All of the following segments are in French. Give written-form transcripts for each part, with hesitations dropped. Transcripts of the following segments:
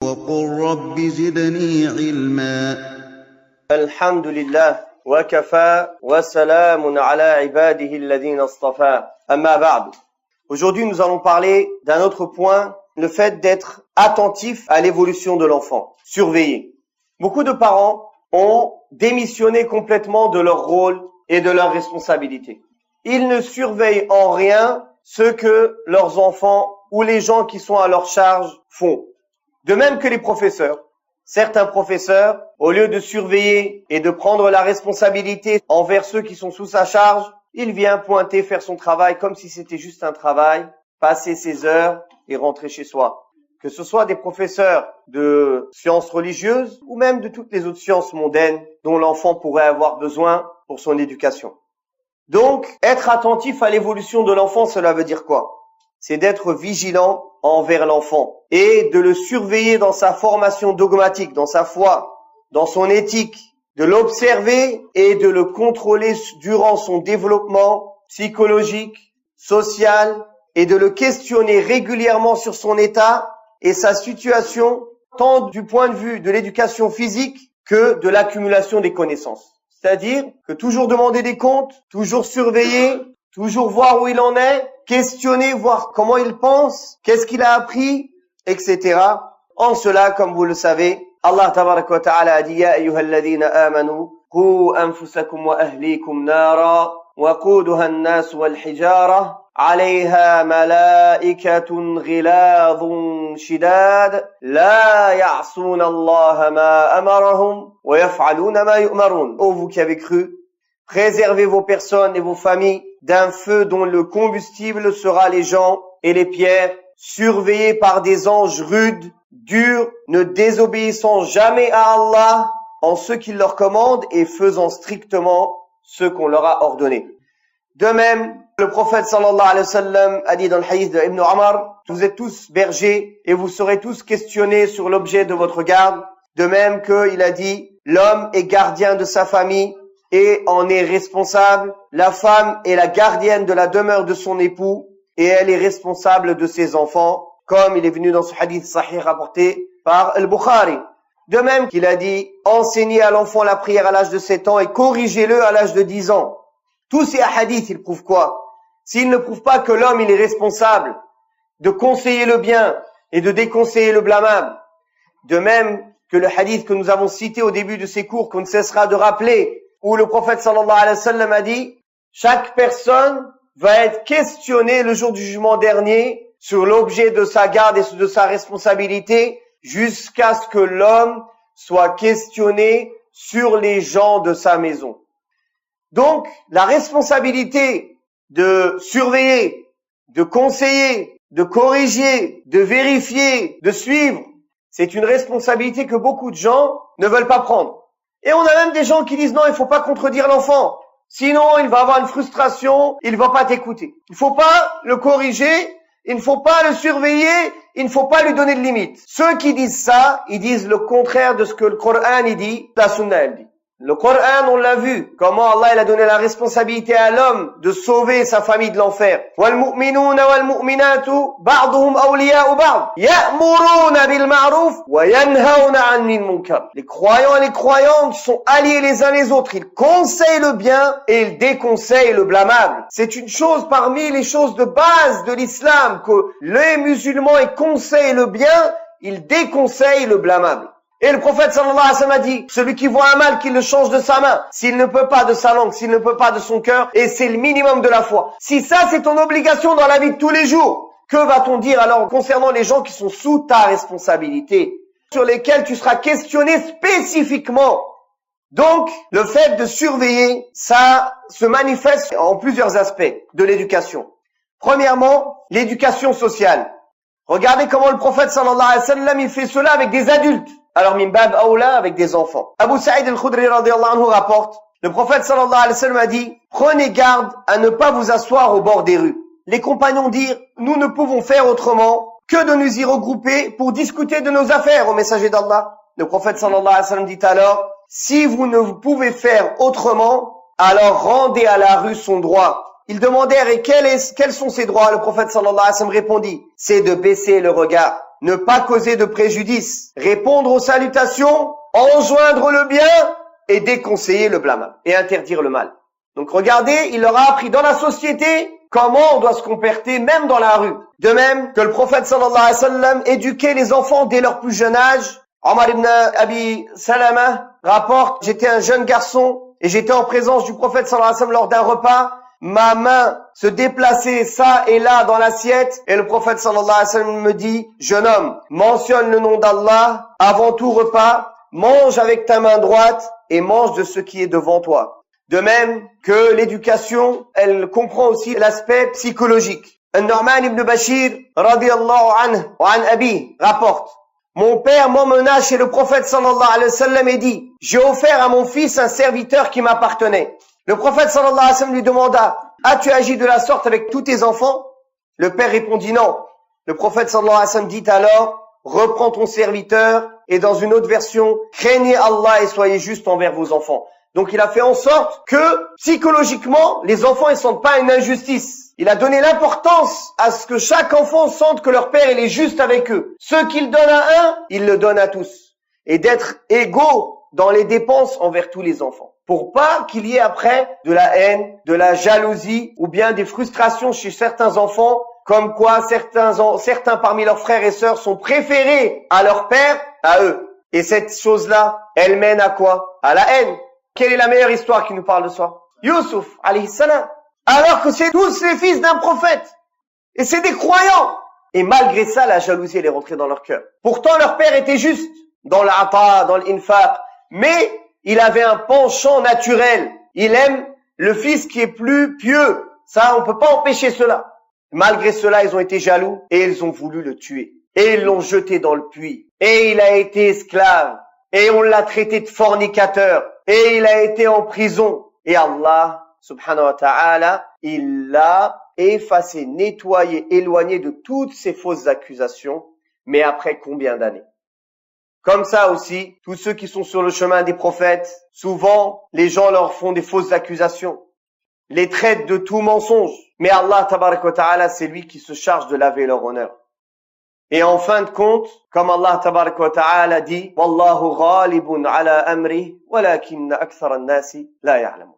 وقل رب زدني علما. الحمد لله وكفى وسلام على عباده الذين اصطفى. أما بعد. Aujourd'hui, nous allons parler d'un autre point, le fait d'être attentif à l'évolution de l'enfant, surveiller. Beaucoup de parents ont démissionné complètement de leur rôle et de leurs responsabilités. Ils ne surveillent en rien ce que leurs enfants ou les gens qui sont à leur charge font. De même que les professeurs. Certains professeurs, au lieu de surveiller et de prendre la responsabilité envers ceux qui sont sous sa charge, il vient pointer, faire son travail comme si c'était juste un travail, passer ses heures et rentrer chez soi. Que ce soit des professeurs de sciences religieuses ou même de toutes les autres sciences mondaines dont l'enfant pourrait avoir besoin pour son éducation. Donc, être attentif à l'évolution de l'enfant, cela veut dire quoi? C'est d'être vigilant envers l'enfant et de le surveiller dans sa formation dogmatique, dans sa foi, dans son éthique, de l'observer et de le contrôler durant son développement psychologique, social et de le questionner régulièrement sur son état et sa situation, tant du point de vue de l'éducation physique que de l'accumulation des connaissances. C'est-à-dire que toujours demander des comptes, toujours surveiller, toujours voir où il en est, questionner, voir comment il pense, qu'est-ce qu'il a appris, etc. En cela, comme vous le savez, Allah tabaraka wa ta'ala a dit Ya ayyuhalladhina amanu qu anfusakum wa ahlikum nara wa quduha an-nas wal hijara عليها ملائكة غلاظ شداد لا يعصون الله ما أمرهم ويفعلون ما يؤمرون. Ô vous qui avez cru, préservez vos personnes et vos familles d'un feu dont le combustible sera les gens et les pierres, surveillés par des anges rudes, durs, ne désobéissant jamais à Allah en ce qu'il leur commande et faisant strictement ce qu'on leur a ordonné. De même, le prophète sallallahu alayhi wa sallam a dit dans le hadith de Ibn Umar, vous êtes tous bergers et vous serez tous questionnés sur l'objet de votre garde. De même qu'il a dit, l'homme est gardien de sa famille et en est responsable. La femme est la gardienne de la demeure de son époux et elle est responsable de ses enfants, comme il est venu dans ce hadith sahih rapporté par Al-Bukhari. De même qu'il a dit, enseignez à l'enfant la prière à l'âge de 7 ans et corrigez-le à l'âge de 10 ans. Tous ces hadiths, ils prouvent quoi? S'ils ne prouvent pas que l'homme, il est responsable de conseiller le bien et de déconseiller le blâmable, de même que le hadith que nous avons cité au début de ces cours, qu'on ne cessera de rappeler, où le prophète sallallahu alayhi wa sallam a dit, chaque personne va être questionnée le jour du jugement dernier sur l'objet de sa garde et de sa responsabilité, jusqu'à ce que l'homme soit questionné sur les gens de sa maison. Donc, la responsabilité de surveiller, de conseiller, de corriger, de vérifier, de suivre, c'est une responsabilité que beaucoup de gens ne veulent pas prendre. Et on a même des gens qui disent non, il faut pas contredire l'enfant. Sinon, il va avoir une frustration, il va pas t'écouter. Il faut pas le corriger, il ne faut pas le surveiller, il ne faut pas lui donner de limites. Ceux qui disent ça, ils disent le contraire de ce que le Coran il dit, la Sunna elle dit. Le Coran, on l'a vu, comment Allah il a donné la responsabilité à l'homme de sauver sa famille de l'enfer. وَالْمُؤْمِنُونَ وَالْمُؤْمِنَاتُ بَعْضُهُمْ أَوْلِيَاءُ بَعْضٍ يَأْمُرُونَ بِالْمَعْرُوفِ وَيَنْهَوْنَ عَنِ الْمُنكَرِ. Les croyants et les croyantes sont alliés les uns les autres. Ils conseillent le bien et ils déconseillent le blâmable. C'est une chose parmi les choses de base de l'islam que les musulmans ils conseillent le bien, ils déconseillent le blâmable. Et le prophète sallallahu alayhi wa sallam a dit, celui qui voit un mal, qu'il le change de sa main. S'il ne peut pas de sa langue, s'il ne peut pas de son cœur, et c'est le minimum de la foi. Si ça c'est ton obligation dans la vie de tous les jours, que va-t-on dire alors concernant les gens qui sont sous ta responsabilité, sur lesquels tu seras questionné spécifiquement? Donc, le fait de surveiller, ça se manifeste en plusieurs aspects de l'éducation. Premièrement, l'éducation sociale. Regardez comment le prophète sallallahu alayhi wa sallam, il fait cela avec des adultes. Alors, min bab aoula avec des enfants. Abu Sa'id al-Khudri radiyallahu anhu rapporte, le prophète sallallahu alayhi wa sallam a dit, prenez garde à ne pas vous asseoir au bord des rues. Les compagnons dirent, nous ne pouvons faire autrement que de nous y regrouper pour discuter de nos affaires au messager d'Allah. Le prophète sallallahu alayhi wa sallam dit alors, si vous ne pouvez faire autrement, alors rendez à la rue son droit. Ils demandèrent, et quels sont ses droits? Le prophète sallallahu alayhi wa sallam répondit, c'est de baisser le regard. ne pas causer de préjudice, répondre aux salutations, enjoindre le bien et déconseiller le blâme et interdire le mal. Donc regardez, il leur a appris dans la société comment on doit se comporter même dans la rue. De même que le prophète sallallahu alayhi wa sallam éduquait les enfants dès leur plus jeune âge. Omar ibn Abi Salama rapporte, j'étais un jeune garçon et j'étais en présence du prophète sallallahu alayhi wa sallam lors d'un repas. Ma main se déplaçait ça et là dans l'assiette et le prophète sallallahu alayhi wa sallam me dit, jeune homme, mentionne le nom d'Allah avant tout repas, mange avec ta main droite et mange de ce qui est devant toi. De même que l'éducation, elle comprend aussi l'aspect psychologique. An-Nu'man ibn Bashir, radiyallahu anhu, wa an abi, rapporte, mon père m'emmena chez le prophète sallallahu alayhi wa sallam et dit, j'ai offert à mon fils un serviteur qui m'appartenait. Le prophète sallallahu alayhi wa sallam lui demanda, as-tu agi de la sorte avec tous tes enfants? Le père répondit non. Le prophète sallallahu alayhi wa sallam dit alors, reprends ton serviteur et dans une autre version, craignez Allah et soyez juste envers vos enfants. Donc il a fait en sorte que psychologiquement, les enfants ne sentent pas une injustice. Il a donné l'importance à ce que chaque enfant sente que leur père il est juste avec eux. Ce qu'il donne à un, il le donne à tous. Et d'être égaux dans les dépenses envers tous les enfants. Pour pas qu'il y ait après de la haine, de la jalousie ou bien des frustrations chez certains enfants, comme quoi certains parmi leurs frères et sœurs sont préférés à leur père, à eux. Et cette chose-là, elle mène à quoi? À la haine. Quelle est la meilleure histoire qui nous parle de ça? Yusuf, alayhi salam. Alors que c'est tous les fils d'un prophète. Et c'est des croyants. Et malgré ça, la jalousie, elle est rentrée dans leur cœur. Pourtant, leur père était juste dans l'ata, dans l'infaq. Mais il avait un penchant naturel. Il aime le fils qui est plus pieux. Ça, on peut pas empêcher cela. Malgré cela, ils ont été jaloux et ils ont voulu le tuer. Et ils l'ont jeté dans le puits. Et il a été esclave. Et on l'a traité de fornicateur. Et il a été en prison. Et Allah, subhanahu wa ta'ala, il l'a effacé, nettoyé, éloigné de toutes ces fausses accusations. Mais après combien d'années? Comme ça aussi, tous ceux qui sont sur le chemin des prophètes, souvent, les gens leur font des fausses accusations. Les traitent de tout mensonge. Mais Allah, tabarak wa ta'ala, c'est lui qui se charge de laver leur honneur. Et en fin de compte, comme Allah tabarak wa ta'ala dit, Wallahu ghalibun ala amri, walakinna akthara an-nasi la ya'lamun.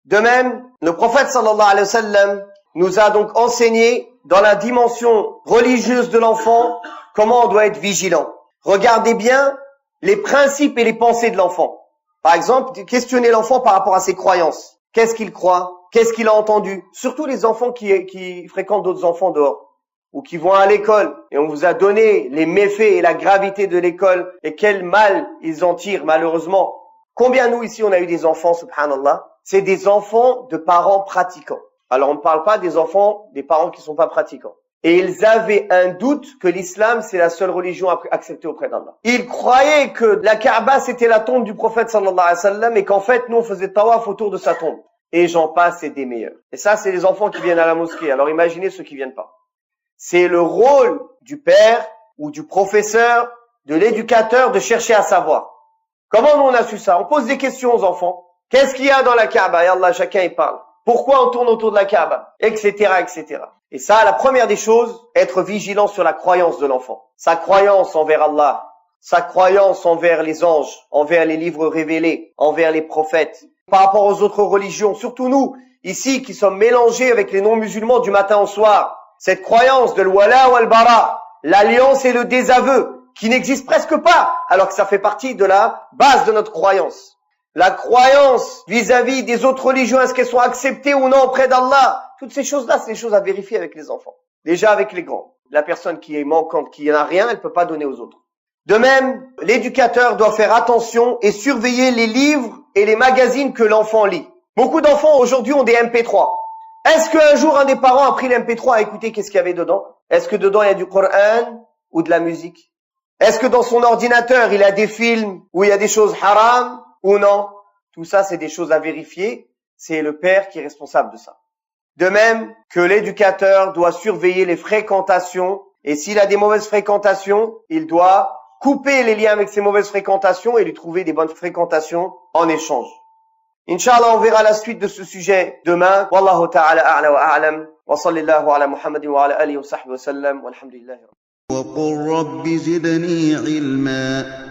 De même, le prophète sallallahu alayhi wa sallam nous a donc enseigné dans la dimension religieuse de l'enfant comment on doit être vigilant. Regardez bien les principes et les pensées de l'enfant. Par exemple, questionnez l'enfant par rapport à ses croyances. Qu'est-ce qu'il croit? Qu'est-ce qu'il a entendu? Surtout les enfants qui fréquentent d'autres enfants dehors ou qui vont à l'école. Et on vous a donné les méfaits et la gravité de l'école et quel mal ils en tirent malheureusement. Combien nous ici on a eu des enfants, subhanallah? C'est des enfants de parents pratiquants. Alors on ne parle pas des enfants des parents qui ne sont pas pratiquants. Et ils avaient un doute que l'islam c'est la seule religion acceptée auprès d'Allah. Ils croyaient que la Kaaba c'était la tombe du prophète sallallahu alayhi wa sallam et qu'en fait nous on faisait tawaf autour de sa tombe. Et j'en passe et des meilleurs. Et ça c'est les enfants qui viennent à la mosquée. Alors imaginez ceux qui viennent pas. C'est le rôle du père ou du professeur, de l'éducateur de chercher à savoir. Comment nous on a su ça? On pose des questions aux enfants. Qu'est-ce qu'il y a dans la Kaaba? Et Allah, chacun y parle. Pourquoi on tourne autour de la Kaaba? Etc., etc. Et ça, la première des choses, être vigilant sur la croyance de l'enfant. Sa croyance envers Allah, sa croyance envers les anges, envers les livres révélés, envers les prophètes. Par rapport aux autres religions, surtout nous, ici, qui sommes mélangés avec les non-musulmans du matin au soir. Cette croyance de l'wala ou al-bara, l'alliance et le désaveu, qui n'existe presque pas, alors que ça fait partie de la base de notre croyance. La croyance vis-à-vis des autres religions, est-ce qu'elles sont acceptées ou non auprès d'Allah? Toutes ces choses-là, c'est des choses à vérifier avec les enfants. Déjà avec les grands. La personne qui est manquante, qui n'a rien, elle ne peut pas donner aux autres. De même, l'éducateur doit faire attention et surveiller les livres et les magazines que l'enfant lit. Beaucoup d'enfants aujourd'hui ont des MP3. Est-ce qu'un jour un des parents a pris l'MP3 à écouter qu'est-ce qu'il y avait dedans? Est-ce que dedans il y a du Coran ou de la musique? Est-ce que dans son ordinateur il y a des films où il y a des choses haram ou non? Tout ça c'est des choses à vérifier. C'est le père qui est responsable de ça. De même que l'éducateur doit surveiller les fréquentations et s'il a des mauvaises fréquentations, il doit couper les liens avec ces mauvaises fréquentations et lui trouver des bonnes fréquentations en échange. Inch'Allah, on verra la suite de ce sujet demain. Wallahu ta'ala a'la wa a'lam. Wa sallallahu ala Muhammadin wa ala alihi wa sahbihi wa sallam. Walhamdulillah. وقل رب زدني علما